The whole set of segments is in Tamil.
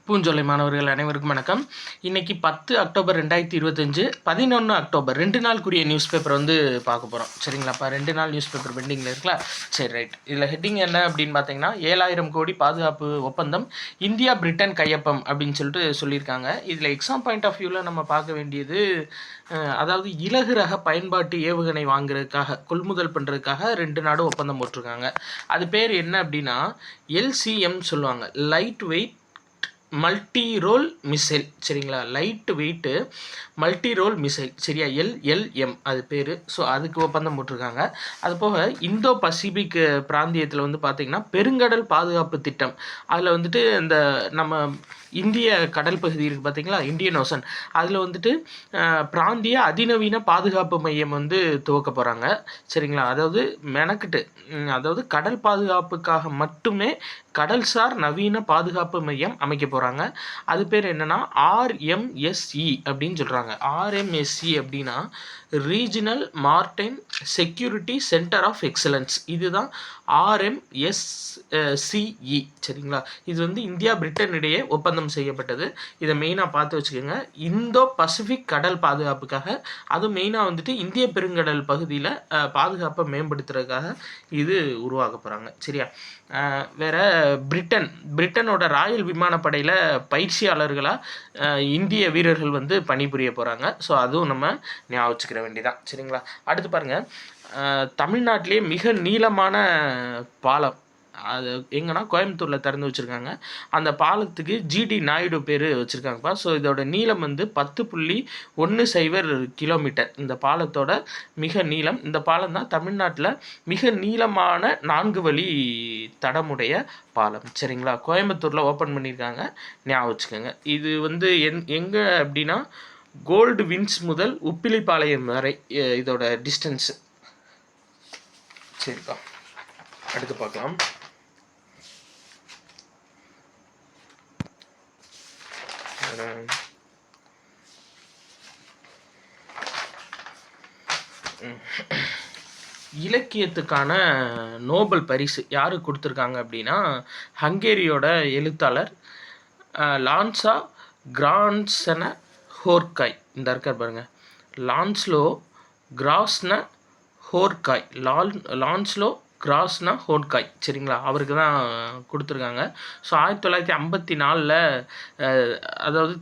பூஞ்சோலை மாணவர்கள் அனைவருக்கும் வணக்கம். இன்றைக்கி 10 அக்டோபர் 2025, 11 அக்டோபர் 2 நாளுக்குரிய நியூஸ் பேப்பர் வந்து பார்க்க போகிறோம். சரிங்களாப்பா, 2 நாள் நியூஸ் பேப்பர் பெண்டிங்கில் இருக்கலாம். சரி, ரைட். இதில் ஹெட்டிங் என்ன அப்படின்னு பார்த்தீங்கன்னா, 7000 கோடி பாதுகாப்பு ஒப்பந்தம் இந்தியா பிரிட்டன் கையொப்பம் அப்படின்னு சொல்லியிருக்காங்க. இதில் எக்ஸாம் பாயிண்ட் ஆஃப் வியூவில் நம்ம பார்க்க வேண்டியது, அதாவது இலகு ரக பயன்பாட்டு ஏவுகணை வாங்குறதுக்காக, கொள்முதல் பண்ணுறதுக்காக 2 நாடும் ஒப்பந்தம் போட்டிருக்காங்க. அது பேர் என்ன அப்படின்னா LCM சொல்லுவாங்க, light weight multi role missile. சரிங்களா, light weight multi role missile. சரியா, LLM அது பேர். ஸோ அதுக்கு ஒப்பந்தம் போட்டிருக்காங்க. அது போக இந்தோ பசிபிக் பிராந்தியத்தில் வந்து பார்த்திங்கன்னா பெருங்கடல் பாதுகாப்பு திட்டம், அதில் வந்துட்டு இந்த நம்ம இந்திய கடல் பகுதி இருக்குது பார்த்திங்களா, இந்தியன் ஓசன், அதில் வந்துட்டு பிராந்திய அதிநவீன பாதுகாப்பு மையம் வந்து துவக்க போகிறாங்க. சரிங்களா, அதாவது கடல் பாதுகாப்புக்காக மட்டுமே கடல்சார் நவீன பாதுகாப்பு மையம் அமைக்க போகிறாங்க. அது பேர் என்னென்னா RMSE அப்படின்னு சொல்கிறாங்க. RMSE அப்படின்னா regional maritime security centre of excellence. இதுதான் RMSCE. சரிங்களா, இது வந்து இந்தியா பிரிட்டன் இடையே ஒப்பந்தம் செய்யப்பட்டது. இதை மெயினாக பார்த்து வச்சுக்கோங்க. இந்தோ பசிபிக் கடல் பாதுகாப்புக்காக, அதுவும் மெயினாக வந்துட்டு இந்திய பெருங்கடல் பகுதியில் பாதுகாப்பை மேம்படுத்துறதுக்காக இது உருவாக்க போகிறாங்க. சரியா, வேற பிரிட்டனோட ராயல் விமானப்படையில் பயிற்சியாளர்களாக இந்திய வீரர்கள் வந்து பணிபுரிய போகிறாங்க. ஸோ அதுவும் நம்ம ஞாபகம் வச்சுக்கிற வேண்டியதான். சரிங்களா, அடுத்து பாருங்கள், தமிழ்நாட்டிலே மிக நீளமான பாலம் அது எங்கன்னா கோயம்புத்தூரில் திறந்து வச்சுருக்காங்க. அந்த பாலத்துக்கு GD நாயுடு பேர் வச்சுருக்காங்கப்பா. ஸோ இதோட நீளம் வந்து 10.10 கிலோமீட்டர். இந்த பாலத்தோட மிக நீளம். இந்த பாலம் தான் தமிழ்நாட்டில் மிக நீளமான 4 வழி தடமுடைய பாலம். சரிங்களா, கோயம்புத்தூரில் ஓப்பன் பண்ணியிருக்காங்க, ஞாபகம் வச்சுக்கோங்க. இது வந்து எங்கே அப்படின்னா கோல்டு வின்ஸ் முதல் உப்பிலிப்பாளையம் வரை இதோட டிஸ்டன்ஸு. சரிப்பா, அடுத்து பார்க்கலாம். இலக்கியத்துக்கான நோபல் பரிசு யாருக்கு கொடுத்துருக்காங்க அப்படின்னா ஹங்கேரியோட எழுத்தாளர் லான்சா கிரான்சன ஹோர்காய். இந்த இருக்கார் பாருங்கள், லான்ஸ்லோ கிராஸ்ன ஹோர்காய், லான்ஸ்லோ கிராஸ்னா ஹோர்காய். சரிங்களா, அவருக்கு தான் கொடுத்துருக்காங்க. ஸோ 1954 அதாவது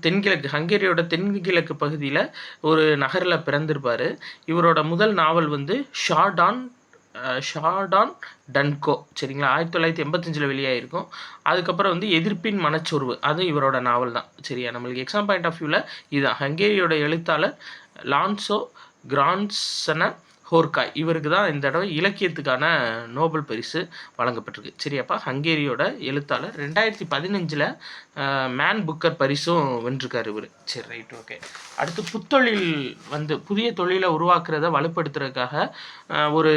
ஹங்கேரியோட தென்கிழக்கு பகுதியில் ஒரு நகரில் பிறந்திருப்பார். இவரோட முதல் நாவல் வந்து ஷாடான் டன்கோ. சரிங்களா, 1985 வெளியாகிருக்கும். அதுக்கப்புறம் வந்து எதிர்ப்பின் மனச்சோர்வு, அது இவரோட நாவல் தான். சரியா, நம்மளுக்கு எக்ஸாம் பாயிண்ட் ஆஃப் வியூவில் இதுதான். ஹங்கேரியோட எழுத்தாளர் லான்சோ கிரான்சன ஹோர்காய், இவருக்கு தான் இந்த தடவை இலக்கியத்துக்கான நோபல் பரிசு வழங்கப்பட்டிருக்கு. சரியாப்பா, ஹங்கேரியோட எழுத்தாளர் 2015 மேன் புக்கர் பரிசும் வென்றிருக்கார் இவர். சரி, ரைட், ஓகே. அடுத்து புத்தொழில் வந்து புதிய தொழிலை உருவாக்குறத வலுப்படுத்துறதுக்காக ஒரு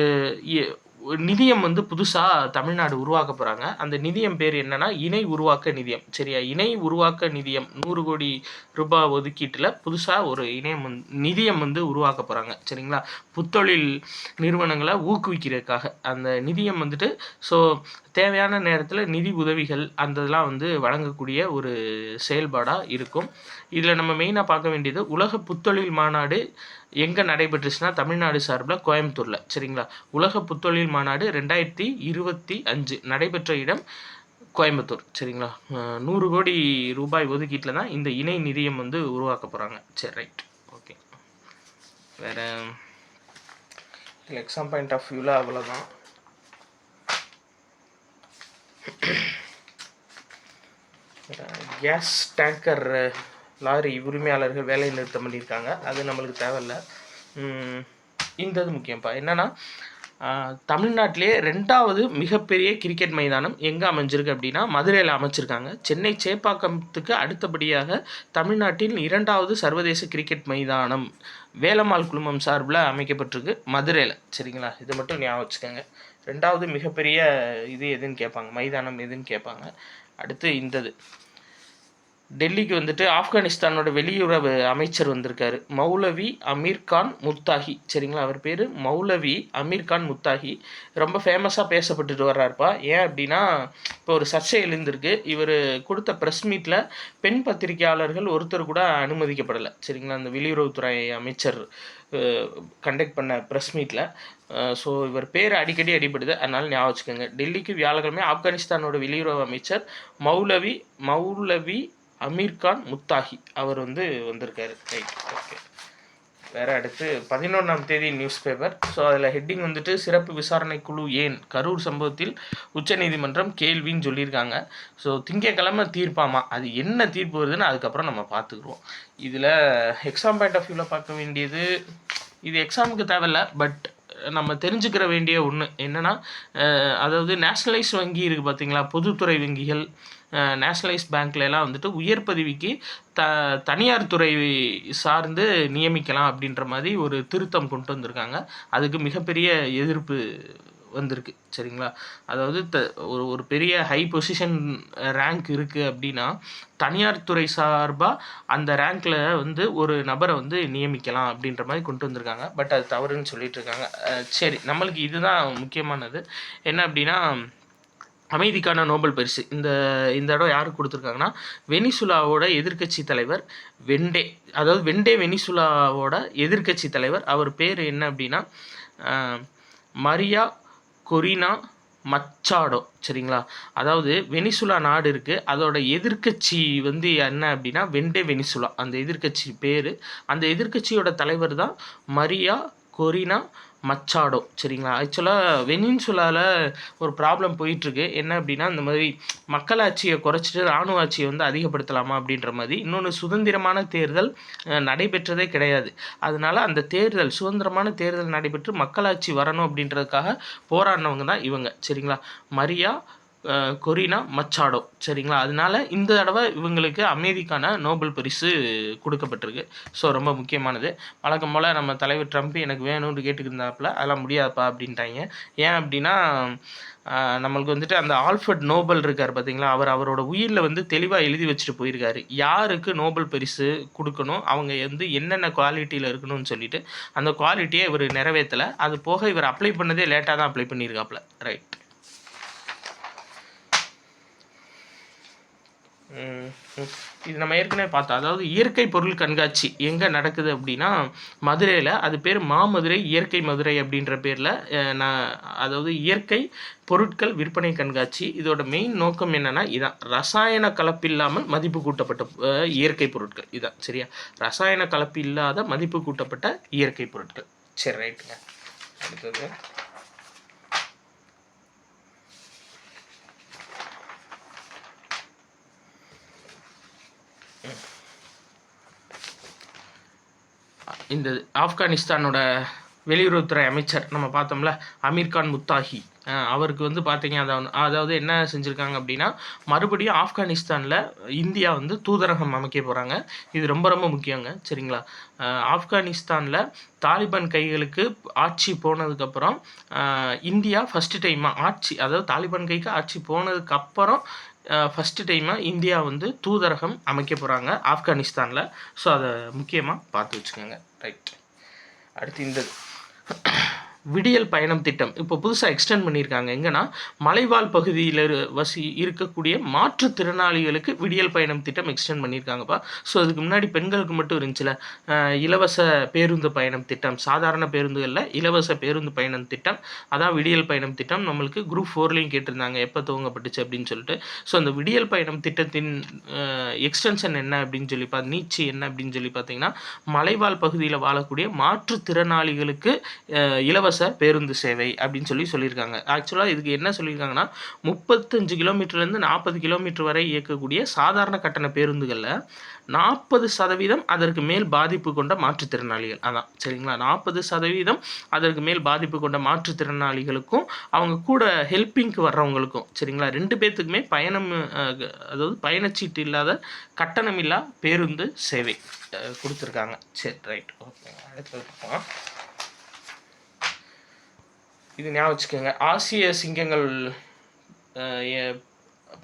நிதியம் வந்து புதுசாக தமிழ்நாடு உருவாக்க போகிறாங்க. அந்த நிதியம் பேர் என்னென்னா இணை உருவாக்க நிதியம். சரியா, இணை உருவாக்க நிதியம் 100 கோடி ரூபாய் ஒதுக்கீட்டில் புதுசாக ஒரு நிதியம் வந்து உருவாக்க போகிறாங்க. சரிங்களா, புத்தொழில் நிறுவனங்களை ஊக்குவிக்கிறதுக்காக அந்த நிதியம் வந்துட்டு ஸோ தேவையான நேரத்தில் நிதி உதவிகள் அந்த இதெல்லாம் வந்து வழங்கக்கூடிய ஒரு செயல்பாடாக இருக்கும். இதில் நம்ம மெயினாக பார்க்க வேண்டியது உலக புத்தொழில் மாநாடு எங்கே நடைபெற்றுச்சுன்னா தமிழ்நாடு சார்பில் கோயம்புத்தூரில். சரிங்களா, உலக புத்தொழில் மாநாடு 2025 நடைபெற்ற இடம் கோயம்புத்தூர். சரிங்களா, 100 கோடி ரூபாய் ஒதுக்கீட்டில் தான் இந்த இணை நிதியம் வந்து உருவாக்க போகிறாங்க. சரி, ரைட், ஓகே. வேறு இதில் எக்ஸாம் பாயிண்ட் ஆஃப் வியூவில் அவ்வளோதான். கேஸ் டேங்கர் லாரி உரிமையாளர்கள் வேலை நிறுத்தம் பண்ணியிருக்காங்க. அது நம்மளுக்கு தேவையில்லை. இந்த இது முக்கியம்ப்பா. என்னென்னா தமிழ்நாட்டிலே 2வது மிகப்பெரிய கிரிக்கெட் மைதானம் எங்கே அமைஞ்சிருக்கு அப்படின்னா மதுரையில் அமைச்சிருக்காங்க. சென்னை சேப்பாக்கத்துக்கு அடுத்தபடியாக தமிழ்நாட்டின் 2வது சர்வதேச கிரிக்கெட் மைதானம் வேலம்மாள் குழுமம் சார்பில் அமைக்கப்பட்டிருக்கு மதுரையில். சரிங்களா, இதை மட்டும் ஞாபகம் வச்சுக்கோங்க. 2வது மிகப்பெரிய இது எதுன்னு கேட்பாங்க, மைதானம் எதுன்னு கேட்பாங்க. அடுத்து இந்தது டெல்லிக்கு வந்துட்டு ஆப்கானிஸ்தானோட வெளியுறவு அமைச்சர் வந்திருக்காரு. மௌலவி அமீர் கான் முத்தாகி. சரிங்களா, அவர் பேர் மௌலவி அமீர் கான் முத்தாகி. ரொம்ப ஃபேமஸாக பேசப்பட்டுட்டு வர்றாருப்பா. ஏன் அப்படின்னா, இப்போ ஒரு சர்ச்சை எழுந்திருக்கு. இவர் கொடுத்த ப்ரெஸ் மீட்டில் பெண் பத்திரிகையாளர்கள் ஒருத்தர் கூட அனுமதிக்கப்படலை. சரிங்களா, அந்த வெளியுறவுத்துறை அமைச்சர் கண்டக்ட் பண்ண ப்ரெஸ் மீட்டில். ஸோ இவர் பேர் அடிக்கடி அடிபடுது, அதனால் ஞாபகம் வச்சுக்கோங்க. டெல்லிக்கு வியாழக்கிழமை ஆப்கானிஸ்தானோட வெளியுறவு அமைச்சர் மௌலவி அமீர் கான் முத்தாகி அவர் வந்திருக்காரு. Right, okay. வேறு அடுத்து 11ஆம் தேதி நியூஸ் பேப்பர். ஸோ அதில் ஹெட்டிங் சிறப்பு விசாரணை குழு ஏன் கரூர் சம்பவத்தில் உச்சநீதிமன்றம் கேள்வின்னு சொல்லியிருக்காங்க. ஸோ திங்கக்கிழமை தீர்ப்பாமா, அது என்ன தீர்ப்பு வருதுன்னு அதுக்கப்புறம் நம்ம பார்த்துக்குருவோம். இதில் எக்ஸாம் பாயிண்ட் ஆஃப் வியூவில் பார்க்க வேண்டியது, இது எக்ஸாமுக்கு தேவையில்ல, பட் நம்ம தெரிஞ்சுக்கிற வேண்டிய ஒன்று என்னென்னா, அதாவது நேஷ்னலைஸ் வங்கி இருக்குது பார்த்தீங்களா, பொதுத்துறை வங்கிகள், நேஷ்னலைஸ் பேங்க்லலாம் உயர் பதவிக்கு தனியார் துறை சார்ந்து நியமிக்கலாம் அப்படின்ற மாதிரி ஒரு திருத்தம் கொண்டு வந்திருக்காங்க. அதுக்கு மிகப்பெரிய எதிர்ப்பு வந்திருக்கு. சரிங்களா, அதாவது ஒரு பெரிய ஹை பொசிஷன் ரேங்க் இருக்குது அப்படின்னா தனியார் துறை சார்பாக அந்த ரேங்க்கில் ஒரு நபரை நியமிக்கலாம் அப்படின்ற மாதிரி கொண்டு வந்திருக்காங்க. பட் அது தவறுன்னு சொல்லிட்டு இருக்காங்க. சரி, நம்மளுக்கு இதுதான் முக்கியமானது. என்ன அப்படின்னா, அமைதிக்கான நோபல் பரிசு இந்த தடவை யாருக்கு கொடுத்துருக்காங்கன்னா, வெனிசுலாவோட எதிர்க்கட்சி தலைவர் வெனிசுலாவோட எதிர்க்கட்சி தலைவர். அவர் பேர் என்ன அப்படின்னா மரியா கொரினா மச்சாடோ. சரிங்களா, அதாவது வெனிசுலா நாடு இருக்குது, அதோட எதிர்க்கட்சி என்ன அப்படின்னா வெனிசுலா, அந்த எதிர்க்கட்சி பேர். அந்த எதிர்க்கட்சியோட தலைவர் தான் மரியா கொரினா மச்சாடோ. சரிங்களா, ஆக்சுவலாக வெனிசுலாவில் ஒரு ப்ராப்ளம் போயிட்டுருக்கு. என்ன அப்படின்னா, இந்த மாதிரி மக்களாட்சியை குறைச்சிட்டு இராணுவ ஆட்சியை அதிகப்படுத்தலாமா அப்படின்ற மாதிரி. இன்னொன்று, சுதந்திரமான தேர்தல் நடைபெற்றதே கிடையாது. அதனால அந்த தேர்தல் சுதந்திரமான தேர்தல் நடைபெற்று மக்களாட்சி வரணும் அப்படின்றதுக்காக போராடினவங்க தான் இவங்க. சரிங்களா, மரியா கொரினா மச்சாடோ. சரிங்களா, அதனால இந்த தடவை இவங்களுக்கு அமைதிக்கான நோபல் பரிசு கொடுக்கப்பட்டிருக்கு. ஸோ ரொம்ப முக்கியமானது. வழக்கம் போல் நம்ம தலைவர் ட்ரம்ப் எனக்கு வேணும்னு கேட்டுக்கிருந்தாப்புல, அதெல்லாம் முடியாதுப்பா அப்படின்ட்டாங்க. ஏன் அப்படின்னா, நம்மளுக்கு அந்த ஆல்ஃபர்ட் நோபல் இருக்கார் பார்த்தீங்களா, அவரோட உயிரில் தெளிவாக எழுதி வச்சுட்டு போயிருக்காரு யாருக்கு நோபல் பரிசு கொடுக்கணும், அவங்க என்னென்ன குவாலிட்டியில் இருக்கணும்னு சொல்லிட்டு. அந்த குவாலிட்டியை இவர் நிறைவேற்றலை. அது போக இவர் அப்ளை பண்ணதே லேட்டாக தான் அப்ளை பண்ணியிருக்காப்புல. ரைட். இது நம்ம ஏற்கனவே பார்த்தோம். அதாவது இயற்கை பொருள் கண்காட்சி எங்கே நடக்குது அப்படின்னா மதுரையில். அது பேர் மாமதுரை இயற்கை மதுரை அப்படின்ற பேரில் அதாவது இயற்கை பொருட்கள் விற்பனை கண்காட்சி. இதோட மெயின் நோக்கம் என்னென்னா இதான், ரசாயன கலப்பு இல்லாமல் மதிப்பு கூட்டப்பட்ட இயற்கை பொருட்கள் இதான். சரியா, ரசாயன கலப்பு இல்லாத மதிப்பு கூட்டப்பட்ட இயற்கை பொருட்கள். சரி, ரைட்டுங்க. அடுத்தது இந்த ஆப்கானிஸ்தானோட வெளியுறவுத்துறை அமைச்சர் நம்ம பார்த்தோம்ல, அமீர் கான் முத்தாகி. அவருக்கு பார்த்தீங்க, அதாவது என்ன செஞ்சுருக்காங்க அப்படின்னா, மறுபடியும் ஆப்கானிஸ்தானில் இந்தியா தூதரகம் அமைக்க போகிறாங்க. இது ரொம்ப ரொம்ப முக்கியங்க. சரிங்களா, ஆப்கானிஸ்தானில் தாலிபான் கைகளுக்கு ஆட்சி போனதுக்கப்புறம் இந்தியா ஃபஸ்ட்டு டைமாக அதாவது தாலிபான் கைக்கு ஆட்சி போனதுக்கப்புறம் ஃபஸ்ட்டு டைமாக இந்தியா தூதரகம் அமைக்க போகிறாங்க ஆப்கானிஸ்தானில். ஸோ அதை முக்கியமாக பார்த்து வச்சுக்கோங்க. ரைட். அடுத்து இந்த விடியல் பயணம் திட்டம் இப்போ புதுசாக எக்ஸ்டெண்ட் பண்ணியிருக்காங்க. எங்கன்னா, மலைவாழ் பகுதியில் இருக்கக்கூடிய மாற்றுத்திறனாளிகளுக்கு விடியல் பயணம் திட்டம் எக்ஸ்டெண்ட் பண்ணியிருக்காங்கப்பா. ஸோ அதுக்கு முன்னாடி பெண்களுக்கு மட்டும் இருந்துச்சுல இலவச பேருந்து பயணம் திட்டம், சாதாரண பேருந்துகளில் இலவச பேருந்து பயணம் திட்டம், அதான் விடியல் பயணம் திட்டம். நம்மளுக்கு குரூப் 4லையும் கேட்டிருந்தாங்க எப்போ துவங்கப்பட்டுச்சு அப்படின்னு சொல்லிட்டு. ஸோ அந்த விடியல் பயணம் திட்டத்தின் எக்ஸ்டென்ஷன் என்ன அப்படின்னு சொல்லி நீட்சி என்ன அப்படின்னு சொல்லி பார்த்தீங்கன்னா, மலைவாழ் பகுதியில் வாழக்கூடிய மாற்றுத்திறனாளிகளுக்கு இலவச பேருந்து சேவை அப்படின்னு சொல்லியிருக்காங்க. ஆக்சுவலாக இதுக்கு என்ன சொல்லியிருக்காங்கன்னா, 35 கிலோமீட்டர்லேருந்து 40 கிலோமீட்டர் வரை இயக்கக்கூடிய சாதாரண கட்டண பேருந்துகளில் 40% அதற்கு மேல் பாதிப்பு கொண்ட மாற்றுத்திறனாளிகள், அதான். சரிங்களா, 40% அதற்கு மேல் பாதிப்பு கொண்ட மாற்றுத்திறனாளிகளுக்கும் அவங்க கூட ஹெல்ப்பிங்க்கு வர்றவங்களுக்கும், சரிங்களா, 2 பேர்த்துக்குமே அதாவது பயணச்சீட்டு இல்லாத கட்டணமில்லா பேருந்து சேவை கொடுத்துருக்காங்க. சரி, ரைட், ஓகே. அடுத்து இது ஞாபகம் வச்சுக்கோங்க. ஆசிய சிங்கங்கள்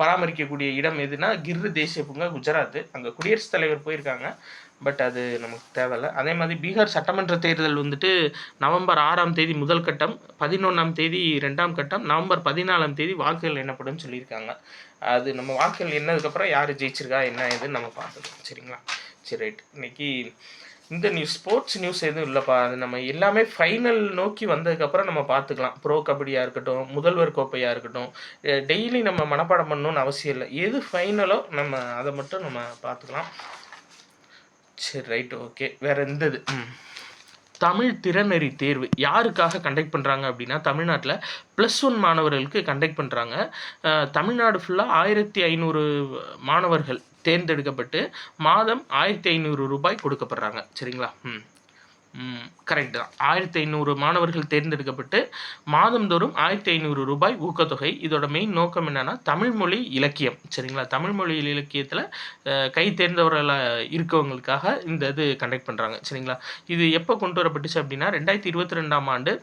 பராமரிக்கக்கூடிய இடம் எதுனா கிர் தேசிய பூங்கா குஜராத். அங்கே குடியரசுத் தலைவர் போயிருக்காங்க. பட் அது நமக்கு தேவையில்ல. அதே மாதிரி பீகார் சட்டமன்ற தேர்தல் வந்துட்டு நவம்பர் 6ஆம் தேதி முதல் கட்டம், 11ஆம் தேதி 2ஆம் கட்டம், நவம்பர் 14ஆம் தேதி வாக்குகள் எண்ணப்படும்னு சொல்லியிருக்காங்க. அது நம்ம வாக்குகள் எண்ணதுக்கப்புறம் யார் ஜெயிச்சிருக்கா என்ன ஏதுன்னு நம்ம பார்த்துக்கலாம். சரிங்களா? சரி, ரைட். இன்னைக்கு இந்த நியூஸ் ஸ்போர்ட்ஸ் நியூஸ் எதுவும் இல்லைப்பா. அது நம்ம எல்லாமே ஃபைனல் நோக்கி வந்ததுக்கப்புறம் நம்ம பார்த்துக்கலாம். ப்ரோ கபடியாக இருக்கட்டும், முதல்வர் கோப்பையாக இருக்கட்டும், டெய்லி நம்ம மனப்பாடம் பண்ணணும்னு அவசியம் இல்லை. எது ஃபைனலோ நம்ம அதை மட்டும் நம்ம பார்த்துக்கலாம். சரி, ரைட், ஓகே. வேறு எந்த இது தமிழ் திறனறி தேர்வு யாருக்காக கண்டக்ட் பண்ணுறாங்க அப்படின்னா, தமிழ்நாட்டில் +1 மாணவர்களுக்கு கண்டக்ட் பண்ணுறாங்க. தமிழ்நாடு ஃபுல்லாக 1500 மாணவர்கள் தேர்ந்தெடுக்கப்பட்டு மாதம் 1500 ரூபாய் கொடுக்கப்படுறாங்க. சரிங்களா? கரெக்ட் தான். 1500 மாணவர்கள் தேர்ந்தெடுக்கப்பட்டு மாதந்தோறும் 1500 ரூபாய் ஊக்கத்தொகை. இதோட மெயின் நோக்கம் என்னென்னா தமிழ்மொழி இலக்கியம். சரிங்களா? தமிழ்மொழி இலக்கியத்தில் கை தேர்ந்தவர்கள் இருக்கவங்களுக்காக இந்த இது கண்டக்ட் பண்ணுறாங்க. சரிங்களா? இது எப்போ கொண்டு வரப்பட்டுச்சு அப்படின்னா 2022ஆம் ஆண்டு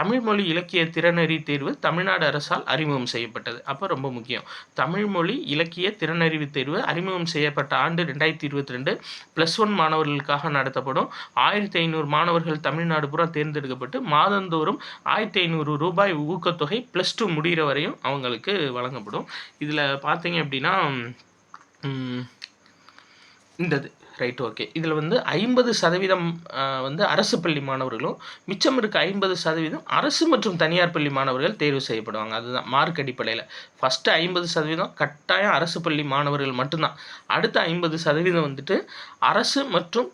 தமிழ்மொழி இலக்கிய திறனறி தேர்வு தமிழ்நாடு அரசால் அறிமுகம் செய்யப்பட்டது. அப்போ ரொம்ப முக்கியம். தமிழ்மொழி இலக்கிய திறனறிவு தேர்வு அறிமுகம் செய்யப்பட்ட ஆண்டு 2022. +1 மாணவர்களுக்காக நடத்தப்படும். 1500 மாணவர்கள் தமிழ்நாடு பூரா தேர்ந்தெடுக்கப்பட்டு மாதந்தோறும் 1500 ரூபாய் ஊக்கத்தொகை +2 முடிகிற வரையும் அவங்களுக்கு வழங்கப்படும். இதில் பார்த்தீங்க அப்படின்னா இந்தது ரைட், ஓகே. இதில் வந்து 50% வந்து அரசு பள்ளி மாணவர்களும், மிச்சம் இருக்க 50% அரசு மற்றும் தனியார் பள்ளி மாணவர்கள் தேர்வு செய்யப்படுவாங்க. அதுதான் மார்க் அடிப்படையில். ஃபஸ்ட்டு 50% கட்டாயம் அரசு பள்ளி மாணவர்கள் மட்டும்தான். அடுத்த 50% வந்துட்டு அரசு மற்றும்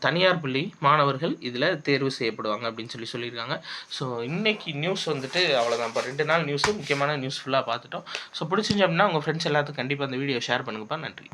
தனியார் பள்ளி மாணவர்கள் இதில் தேர்வு செய்யப்படுவாங்க அப்படின்னு சொல்லியிருக்காங்க. ஸோ இன்றைக்கி நியூஸ் வந்துட்டு அவ்வளோதான். இப்போ 2 நாள் நியூஸு முக்கியமான நியூஸ் ஃபுல்லாக பார்த்துட்டோம். ஸோ பிடிச்சிருந்துச்சு அப்படின்னா உங்கள் ஃப்ரெண்ட்ஸ் எல்லாத்துக்கும் கண்டிப்பாக அந்த வீடியோ ஷேர் பண்ணுங்கப்பா. நன்றி.